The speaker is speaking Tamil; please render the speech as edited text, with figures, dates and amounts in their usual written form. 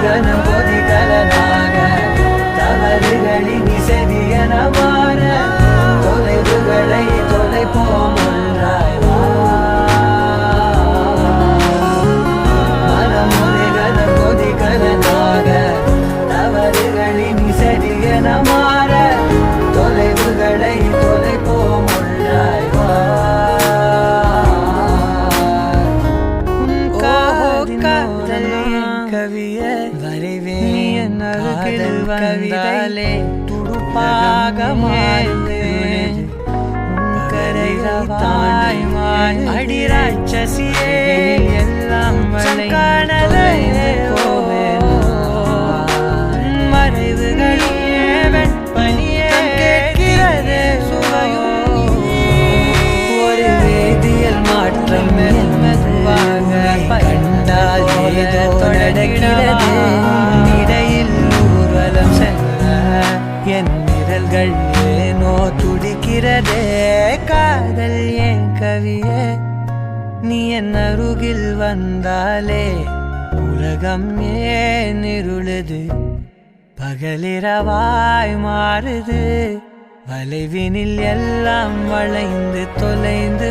மனமுருகனம் கொதிகலனாக தவறுகளின் இசையன மாற தொலைவுகளை தொலைப்போம் ஒன்றாய் மனமுருகனம் கொதிகலனாக தவறுகளின் இசையன மாற தொலைவுகளை தொலைப்போம் ஒன்றாய் கவியே வரைவே என் அருகில் கவிதையிலே துடுப்பாக மாறுவேன் கரைதாய்மாய் அடி ராட்சசியே எல்லாம் காணலே போவேன் மறைவுகளிலே வெண்பனியே கேட்கிறதே சுவையும் ஒரு வேதியியல் மாற்றம் மெதுவாக கண்டால் ஏதோ நடக்கிறது இடையில் ஊர்வலம் செல்ல என் நிழல்கள் ஏனோ துடிக்கிறதே காதல் ஏன் கவியே நீ என் அருகில் வந்தாலே உலகம் ஏன் இருளுது பகலிரவாய் மாறுது வளைவினில் எல்லாம் வளைந்து தொலைந்து